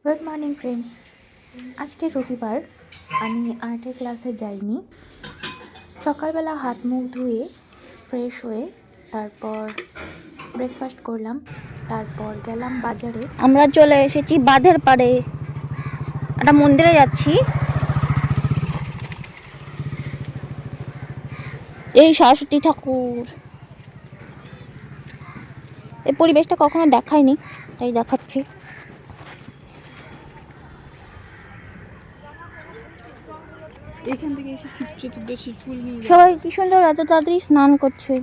Good morning friends. আজকে রবিবার, আমি আর্টের ক্লাসে যাইনি। সকালবেলা হাত মুখ ধুয়ে ফ্রেশ হয়ে তারপর ব্রেকফাস্ট করলাম, তারপর গেলাম বাজারে। আমরা চলে এসেছি বাঁধের পাড়ে, একটা মন্দিরে যাচ্ছি। এই সরস্বতী ঠাকুর, এই পরিবেশটা কখনো দেখায়নি, তাই দেখাচ্ছি। এখান থেকে এসে শিব চতুর্দশীর ফুল নিয়ে সবাই কি সুন্দর এত তাড়াতাড়ি স্নান করছে।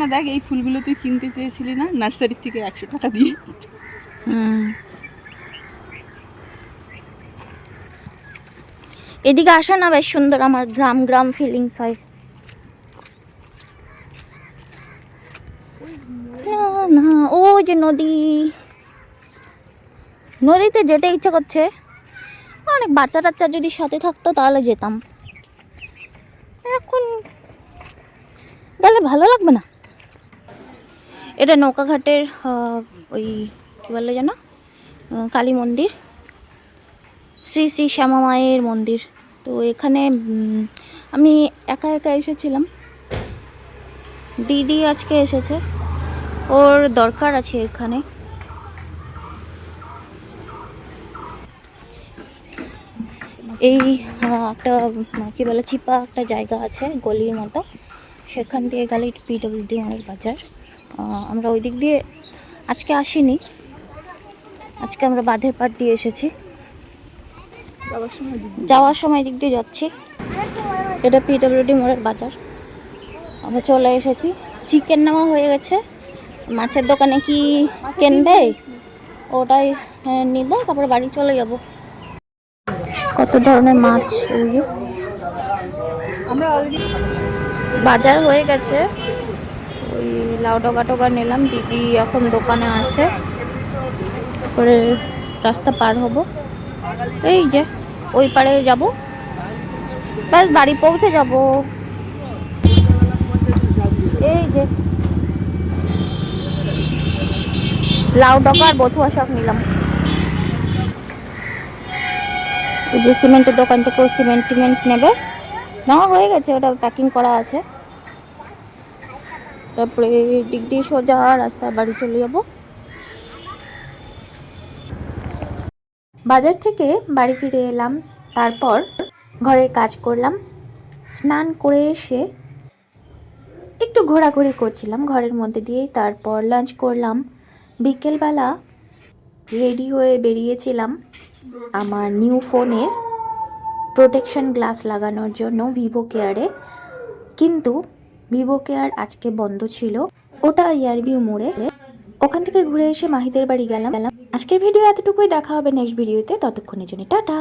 না দেখ, এই ফুলগুলো তুই কিনতে চেয়েছিলি না নার্সারি থেকে 100 টাকা দিয়ে। এদিকে আসা না, বেশ সুন্দর, আমার গ্রাম গ্রাম ফিলিংস হয়। না না, ও যে নদী, নদীতে যেতে ইচ্ছা করছে। অনেক বাচ্চা টাচ্চা যদি সাথে থাকতো তাহলে যেতাম, এখন গেলে ভালো লাগবে না। এটা নৌকাঘাটের ওই কী বলে যেন, কালী মন্দির, শ্রী শ্রী শ্যামা মায়ের মন্দির। তো এখানে আমি একা একা এসেছিলাম, দিদি আজকে এসেছে, ওর দরকার আছে এখানে। এই একটা কী বলে চিপা একটা জায়গা আছে গলির মতো, সেখান দিয়ে গেলে পিডব্লিউডি অনেক বাজার। আমরা ওই দিক দিয়ে আজকে আসিনি, আজকে আমরা বাঁধের পাড় দিয়ে এসেছি। যাওয়ার সময় দিক দিয়ে যাচ্ছি। এটা পিডব্লিউডি মোড়ের বাজার, আমরা চলে এসেছি। চিকেন নেওয়া হয়ে গেছে, মাছের দোকানে কি কিনবে ওটাই নিব, তারপরে বাড়ি চলে যাব। কত ধরনের মাছ, আমরা অলরেডি বাজার হয়ে গেছে। ওই লাউ ডগা টোগা নিলাম, দিদি এখন দোকানে আছে, পরে রাস্তা পার হব। এই যে ওই পারে যাব, ব্যাস বাড়ি পৌঁছে যাব। এই যে লাউ ডগা আর বথুয়া শাক নিলাম। এই যে সিমেন্টের দোকান থেকে সিমেন্ট টিমেন্ট নেবে, নেওয়া হয়ে গেছে, ওটা প্যাকিং করা আছে। তারপরে দিক দিয়ে সোজা রাস্তায় বাড়ি চলে যাব। বাজার থেকে বাড়ি ফিরে এলাম, তারপর ঘরের কাজ করলাম। স্নান করে এসে একটু ঘোরাঘুরি করছিলাম ঘরের মধ্যে দিয়েই, তারপর লাঞ্চ করলাম। বিকেলবেলা রেডি হয়ে বেরিয়েছিলাম আমার নিউ ফোনের প্রোটেকশন গ্লাস লাগানোর জন্য ভিভো কেয়ারে, কিন্তু ভিভো কেয়ার আজকে বন্ধ ছিল, ওটা ইয়ারভিউ মোড়ে। ওখান থেকে ঘুরে এসে মাহিদের বাড়ি গেলাম। আজকের ভিডিও এতটুকুই, দেখা হবে নেক্সট ভিডিওতে, ততক্ষণের জন্য টাটা।